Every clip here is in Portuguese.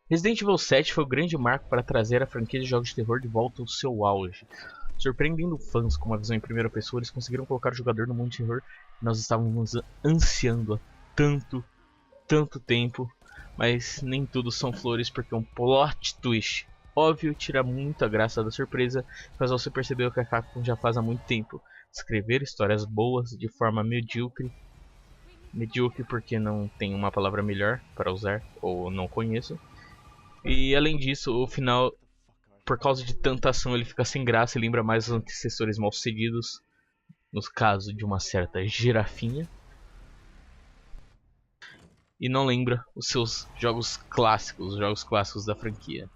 Resident Evil 7 foi o grande marco para trazer a franquia de jogos de terror de volta ao seu auge. Surpreendendo fãs com uma visão em primeira pessoa, eles conseguiram colocar o jogador no mundo de terror que nós estávamos ansiando há tanto tempo. Mas nem tudo são flores, porque um plot twist óbvio tira muita graça da surpresa, faz você perceber o que a Capcom já faz há muito tempo: escrever histórias boas de forma medíocre porque não tem uma palavra melhor para usar, ou não conheço. E além disso, o final, por causa de tanta ação, ele fica sem graça e lembra mais os antecessores mal sucedidos, no caso de uma certa girafinha. E não lembra os seus jogos clássicos da franquia.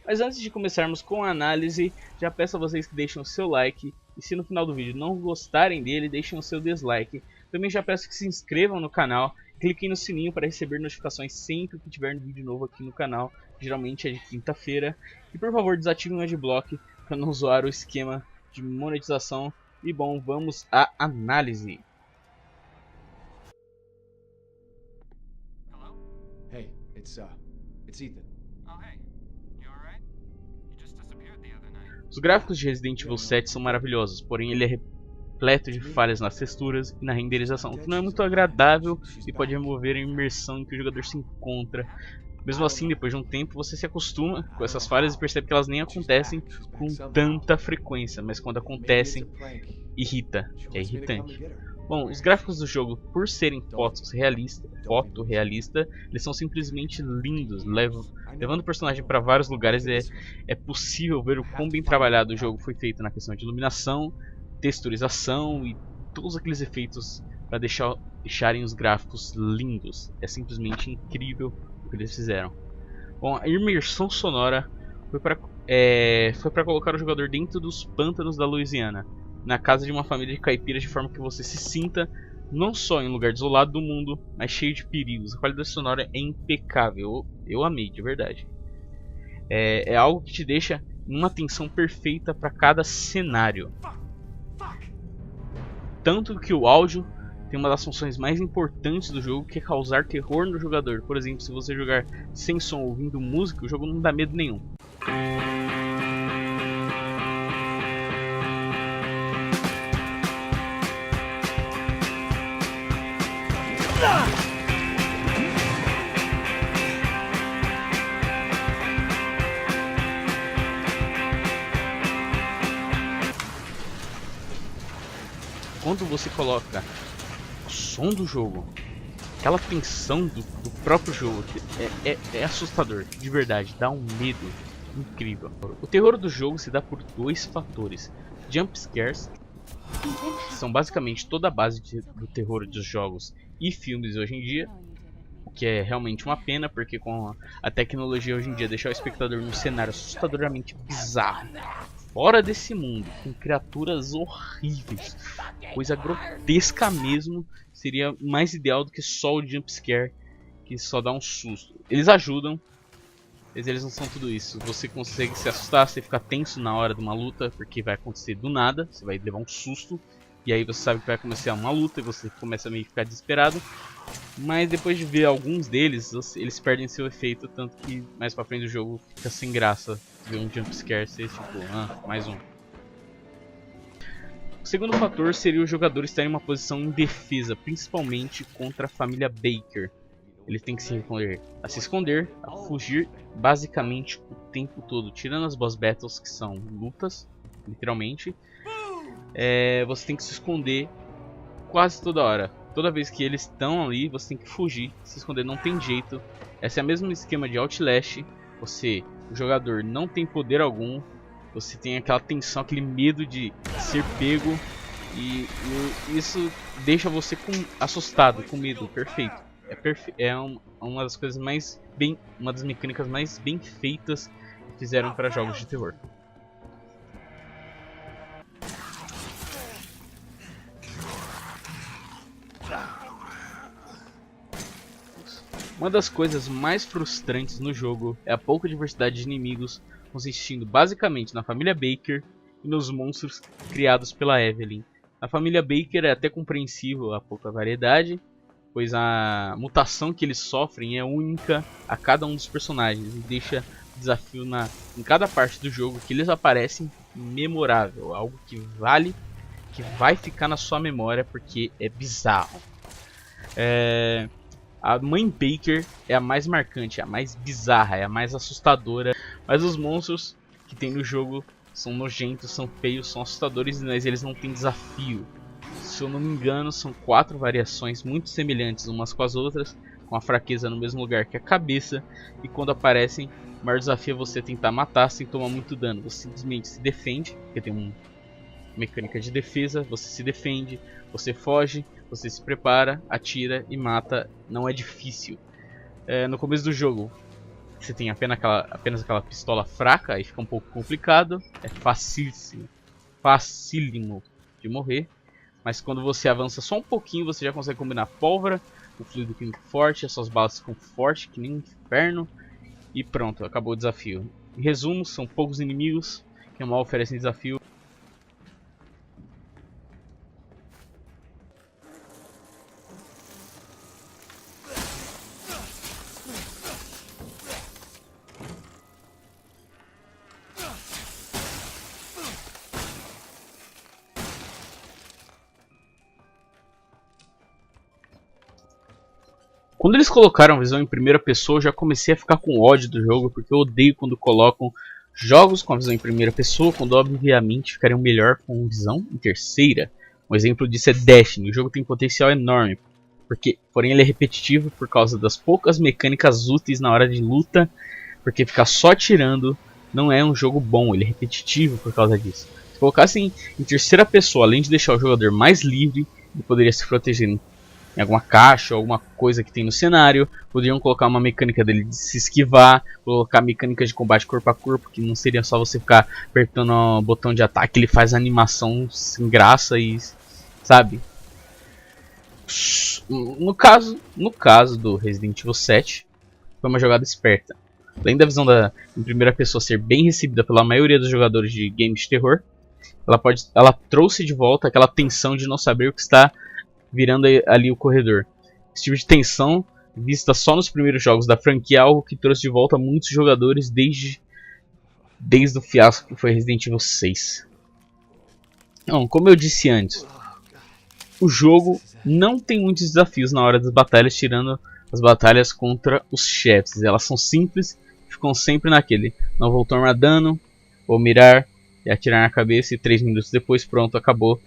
Mas antes de começarmos com a análise, já peço a vocês que deixem o seu like. E se no final do vídeo não gostarem dele, deixem o seu dislike. Também já peço que se inscrevam no canal. Cliquem no sininho para receber notificações sempre que tiver um vídeo novo aqui no canal. Geralmente é de quinta-feira. E por favor, desativem o adblock para não zoar o esquema de monetização. E bom, vamos à análise. Hey, it's Ethan. Oh, hey. You alright? You just disappeared the other night. Os gráficos de Resident Evil 7 são maravilhosos, porém ele é repleto de falhas nas texturas e na renderização, o que não é muito agradável e pode remover a imersão em que o jogador se encontra. Mesmo assim, depois de um tempo, você se acostuma com essas falhas e percebe que elas nem acontecem com tanta frequência, mas quando acontecem, irrita, é irritante. Bom, os gráficos do jogo, por serem fotorrealista, eles são simplesmente lindos, levando o personagem para vários lugares. É possível ver o quão bem trabalhado o jogo foi feito na questão de iluminação, texturização e todos aqueles efeitos para deixarem os gráficos lindos. É simplesmente incrível o que eles fizeram. Bom, a imersão sonora foi para colocar o jogador dentro dos pântanos da Louisiana, na casa de uma família de caipiras, de forma que você se sinta não só em um lugar desolado do mundo, mas cheio de perigos. A qualidade sonora é impecável, eu amei, de verdade. É algo que te deixa em uma tensão perfeita para cada cenário. Tanto que o áudio tem uma das funções mais importantes do jogo, que é causar terror no jogador. Por exemplo, se você jogar sem som ouvindo música, o jogo não dá medo nenhum. Quando você coloca o som do jogo, aquela tensão do próprio jogo, é assustador, de verdade, dá um medo incrível. O terror do jogo se dá por dois fatores: jump scares, que são basicamente toda a base do terror dos jogos e filmes hoje em dia, o que é realmente uma pena, porque com a tecnologia hoje em dia deixar o espectador num cenário assustadoramente bizarro, fora desse mundo, com criaturas horríveis, coisa grotesca mesmo, seria mais ideal do que só o jumpscare, que só dá um susto. Eles ajudam, mas eles não são tudo isso. Você consegue se assustar, você fica tenso na hora de uma luta, porque vai acontecer do nada, você vai levar um susto, e aí você sabe que vai começar uma luta e você começa a meio que ficar desesperado. Mas depois de ver alguns deles, eles perdem seu efeito, tanto que mais pra frente do jogo fica sem graça ver um jumpscare ser tipo, mais um. O segundo fator seria o jogador estar em uma posição indefesa, principalmente contra a família Baker. Ele tem que se esconder, a fugir basicamente o tempo todo, tirando as boss battles, que são lutas, literalmente. Você tem que se esconder quase toda hora. Toda vez que eles estão ali, você tem que fugir, se esconder, não tem jeito. Esse é o mesmo esquema de Outlast. O jogador não tem poder algum, você tem aquela tensão, aquele medo de ser pego, e isso deixa você assustado, com medo, perfeito. Uma das coisas uma das mecânicas mais bem feitas que fizeram para jogos de terror. Uma das coisas mais frustrantes no jogo é a pouca diversidade de inimigos, consistindo basicamente na família Baker e nos monstros criados pela Evelyn. Na família Baker é até compreensível a pouca variedade, pois a mutação que eles sofrem é única a cada um dos personagens e deixa o desafio em cada parte do jogo que eles aparecem memorável, algo que vale, que vai ficar na sua memória porque é bizarro. A Mãe Baker é a mais marcante, é a mais bizarra, é a mais assustadora, mas os monstros que tem no jogo são nojentos, são feios, são assustadores, mas eles não têm desafio. Se eu não me engano, são 4 variações muito semelhantes umas com as outras, com a fraqueza no mesmo lugar que a cabeça, e quando aparecem, o maior desafio é você tentar matar sem tomar muito dano. Você simplesmente se defende, porque tem uma mecânica de defesa, você se defende, você foge, você se prepara, atira e mata, não é difícil. No começo do jogo, você tem apenas aquela pistola fraca, aí fica um pouco complicado, é facílimo de morrer. Mas quando você avança só um pouquinho, você já consegue combinar pólvora, o fluido químico forte, as suas balas ficam fortes, que nem um inferno. E pronto, acabou o desafio. Em resumo, são poucos inimigos que mal oferecem desafio. Quando eles colocaram a visão em primeira pessoa, eu já comecei a ficar com ódio do jogo, porque eu odeio quando colocam jogos com a visão em primeira pessoa, quando obviamente ficariam melhor com visão em terceira. Um exemplo disso é Destiny. O jogo tem potencial enorme, porém ele é repetitivo por causa das poucas mecânicas úteis na hora de luta, porque ficar só atirando não é um jogo bom, ele é repetitivo por causa disso. Se colocassem em terceira pessoa, além de deixar o jogador mais livre, ele poderia se proteger em alguma caixa ou alguma coisa que tem no cenário, poderiam colocar uma mecânica dele de se esquivar, colocar mecânicas de combate corpo a corpo, que não seria só você ficar apertando o botão de ataque, ele faz animação sem graça e, sabe? No caso do Resident Evil 7, foi uma jogada esperta. Além da visão em primeira pessoa ser bem recebida pela maioria dos jogadores de games de terror, ela trouxe de volta aquela tensão de não saber o que está virando ali o corredor. Esse tipo de tensão, vista só nos primeiros jogos da franquia, é algo que trouxe de volta muitos jogadores desde o fiasco que foi Resident Evil 6. Então, como eu disse antes, o jogo não tem muitos desafios na hora das batalhas, tirando as batalhas contra os chefes. Elas são simples, ficam sempre naquele: não vou tomar dano, vou mirar e atirar na cabeça, e 3 minutos depois, pronto, acabou.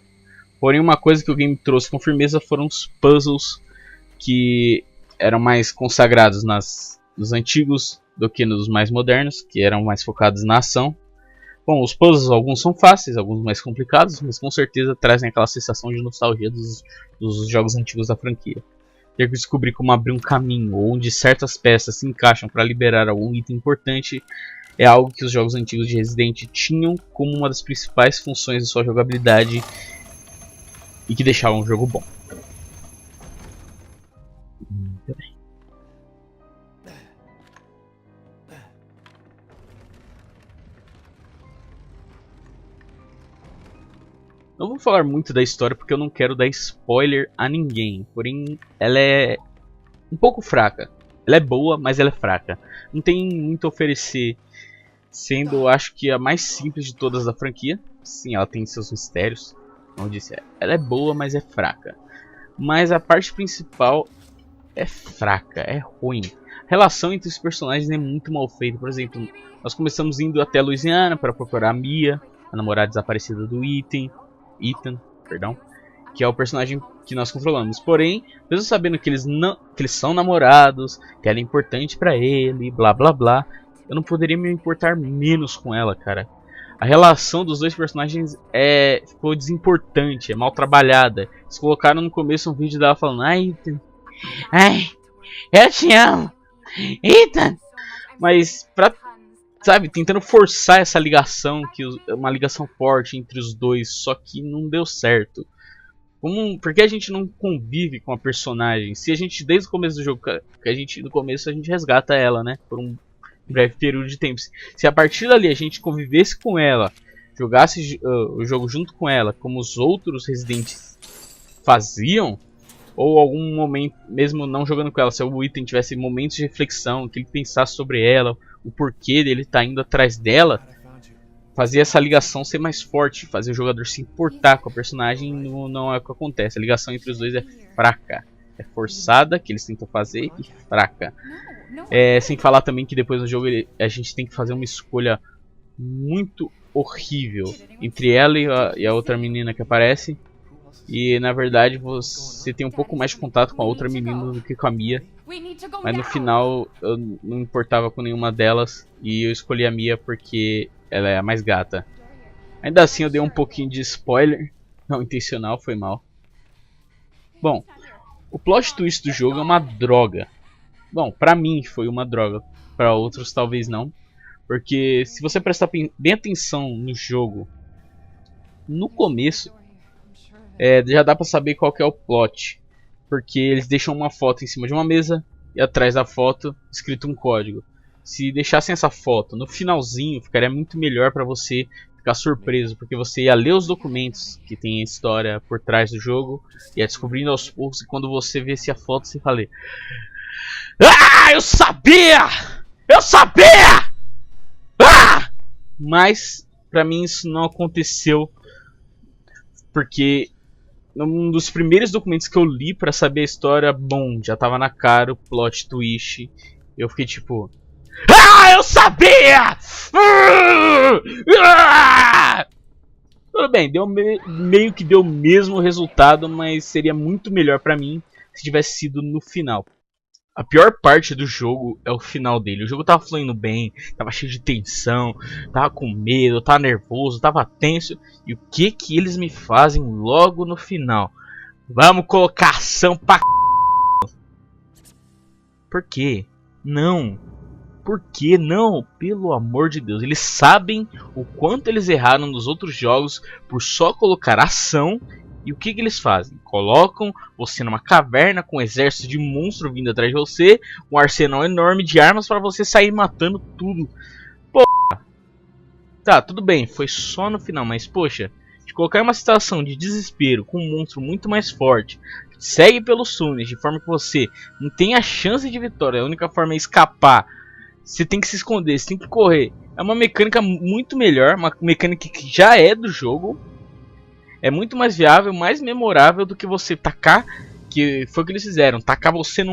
Porém, uma coisa que o game trouxe com firmeza foram os puzzles, que eram mais consagrados nos antigos do que nos mais modernos, que eram mais focados na ação. Bom, os puzzles, alguns são fáceis, alguns mais complicados, mas com certeza trazem aquela sensação de nostalgia dos jogos antigos da franquia. Ter que descobrir como abrir um caminho, ou onde certas peças se encaixam para liberar algum item importante, é algo que os jogos antigos de Resident tinham como uma das principais funções de sua jogabilidade, e que deixava um jogo bom. Muito bem. Não vou falar muito da história porque eu não quero dar spoiler a ninguém. Porém, ela é um pouco fraca. Ela é boa, mas ela é fraca. Não tem muito a oferecer, sendo, acho que, a mais simples de todas da franquia. Sim, ela tem seus mistérios. Como eu disse, ela é boa, mas é fraca. Mas a parte principal é fraca, é ruim. A relação entre os personagens é muito mal feita. Por exemplo, nós começamos indo até a Louisiana para procurar a Mia, a namorada desaparecida do Ethan, que é o personagem que nós controlamos. Porém, mesmo sabendo que eles são namorados, que ela é importante para ele, blá blá blá, eu não poderia me importar menos com ela, cara. A relação dos dois personagens ficou desimportante, é mal trabalhada. Eles colocaram no começo um vídeo dela falando: ai, Ethan, ai, eu te amo, Ethan. Mas, sabe, tentando forçar essa ligação, uma ligação forte entre os dois, só que não deu certo. Porque a gente não convive com a personagem? Se a gente, desde o começo do jogo, no começo a gente resgata ela, né, por um breve período de tempo. Se a partir dali a gente convivesse com ela, jogasse o jogo junto com ela, como os outros Residentes faziam, ou algum momento, mesmo não jogando com ela, se o item tivesse momentos de reflexão, que ele pensasse sobre ela, o porquê dele estar indo atrás dela, fazer essa ligação ser mais forte, fazer o jogador se importar com a personagem. Não é o que acontece. A ligação entre os dois é fraca, é forçada, que eles tentam fazer, e fraca. Sem falar também que depois no jogo a gente tem que fazer uma escolha muito horrível entre ela e a outra menina que aparece. E na verdade você tem um pouco mais de contato com a outra menina do que com a Mia. Mas no final eu não importava com nenhuma delas e eu escolhi a Mia porque ela é a mais gata. Ainda assim eu dei um pouquinho de spoiler, não intencional, foi mal. Bom, o plot twist do jogo é uma droga. Bom, pra mim foi uma droga, pra outros talvez não. Porque se você prestar bem atenção no jogo, no começo, já dá pra saber qual que é o plot. Porque eles deixam uma foto em cima de uma mesa e atrás da foto escrito um código. Se deixassem essa foto no finalzinho, ficaria muito melhor pra você ficar surpreso. Porque você ia ler os documentos que tem a história por trás do jogo, ia descobrindo aos poucos, e quando você visse a foto você fala: ah, eu sabia! Eu sabia! Ah! Mas pra mim isso não aconteceu, porque num dos primeiros documentos que eu li pra saber a história, bom, já tava na cara o plot twist. Eu fiquei tipo: ah, eu sabia! Tudo bem, meio que deu o mesmo resultado, mas seria muito melhor pra mim se tivesse sido no final. A pior parte do jogo é o final dele. O jogo tava fluindo bem, tava cheio de tensão, tava com medo, tava nervoso, tava tenso. E o que que eles me fazem logo no final? Vamos colocar ação pra c... Por quê? Não. Por que não? Pelo amor de Deus. Eles sabem o quanto eles erraram nos outros jogos por só colocar ação. E o que que eles fazem? Colocam você numa caverna com um exército de monstros vindo atrás de você, um arsenal enorme de armas para você sair matando tudo. Porra. Tá, tudo bem, foi só no final, mas poxa, de colocar em uma situação de desespero com um monstro muito mais forte, segue pelos túneis de forma que você não tem a chance de vitória, a única forma é escapar. Você tem que se esconder, você tem que correr. É uma mecânica muito melhor, uma mecânica que já é do jogo. É muito mais viável, mais memorável do que você tacar, que foi o que eles fizeram, tacar você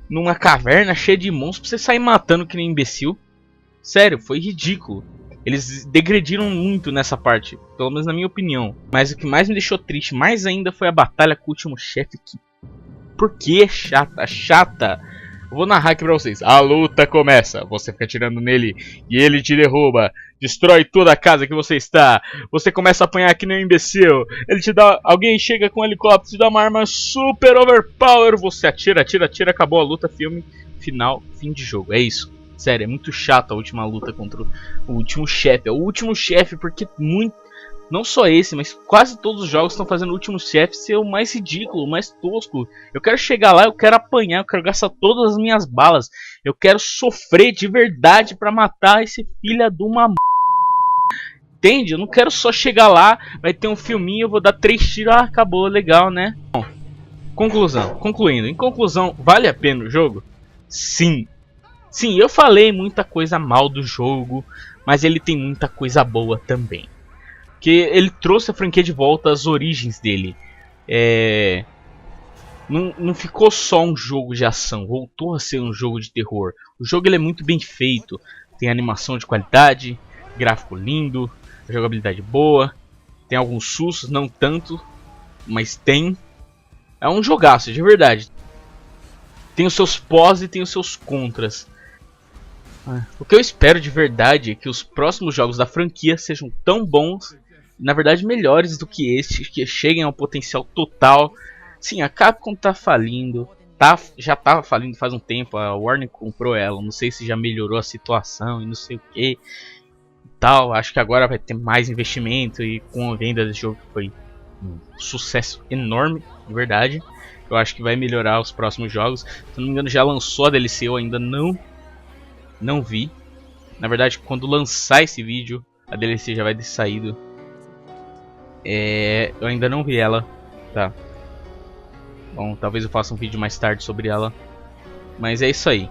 numa caverna cheia de monstros pra você sair matando que nem imbecil. Sério, foi ridículo. Eles degrediram muito nessa parte, pelo menos na minha opinião. Mas o que mais me deixou triste, mais ainda, foi a batalha com o último chefe. Por que é chata? Eu vou narrar aqui pra vocês. A luta começa, você fica atirando nele e ele te derruba, destrói toda a casa que você está. Você começa a apanhar que nem um imbecil. Ele te dá, alguém chega com um helicóptero, te dá uma arma super overpower. Você atira, acabou a luta, filme, final, fim de jogo. É isso. Sério, é muito chato a última luta contra o último chefe. É o último chefe porque não só esse, mas quase todos os jogos estão fazendo o último chefe ser o mais ridículo, o mais tosco. Eu quero chegar lá, eu quero apanhar, eu quero gastar todas as minhas balas. Eu quero sofrer de verdade pra matar esse filho de uma... Entende? Eu não quero só chegar lá, vai ter um filminho, eu vou dar 3 tiros, ah, acabou, legal, né? Bom, concluindo. Em conclusão, vale a pena o jogo? Sim. Sim, eu falei muita coisa mal do jogo, mas ele tem muita coisa boa também. Que ele trouxe a franquia de volta às origens dele. Não ficou só um jogo de ação, voltou a ser um jogo de terror. O jogo ele é muito bem feito, tem animação de qualidade, gráfico lindo, jogabilidade boa, tem alguns sustos, não tanto, mas tem. É um jogaço, de verdade. Tem os seus pós e tem os seus contras. O que eu espero de verdade é que os próximos jogos da franquia sejam tão bons, na verdade melhores do que este, que cheguem ao potencial total. Sim, a Capcom tá falindo, já tava falindo faz um tempo, a Warner comprou ela, não sei se já melhorou a situação e não sei o que tal. Acho que agora vai ter mais investimento e com a venda desse jogo que foi um sucesso enorme, de verdade. Eu acho que vai melhorar os próximos jogos. Se não me engano já lançou a DLC, eu ainda não vi. Na verdade, quando lançar esse vídeo, a DLC já vai ter saído. Eu ainda não vi ela, tá? Bom, talvez eu faça um vídeo mais tarde sobre ela. Mas é isso aí.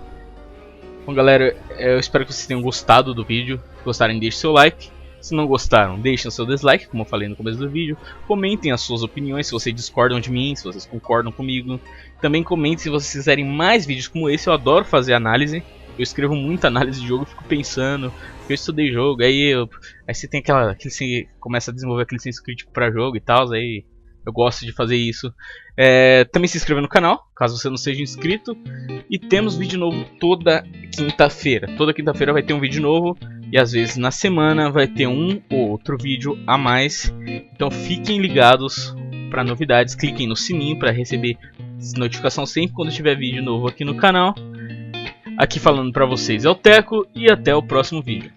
Bom, galera, eu espero que vocês tenham gostado do vídeo. Se gostarem, deixem seu like. Se não gostaram, deixem seu dislike, como eu falei no começo do vídeo. Comentem as suas opiniões, se vocês discordam de mim, se vocês concordam comigo. Também comentem se vocês quiserem mais vídeos como esse. Eu adoro fazer análise. Eu escrevo muita análise de jogo, fico pensando. Eu estudei jogo, aí você tem você começa a desenvolver aquele senso crítico para jogo e tal. Aí eu gosto de fazer isso. Também se inscreva no canal, caso você não seja inscrito. E temos vídeo novo toda quinta-feira. Toda quinta-feira vai ter um vídeo novo. E às vezes na semana vai ter um ou outro vídeo a mais. Então fiquem ligados para novidades. Cliquem no sininho para receber notificação sempre quando tiver vídeo novo aqui no canal. Aqui falando para vocês é o Teco e até o próximo vídeo.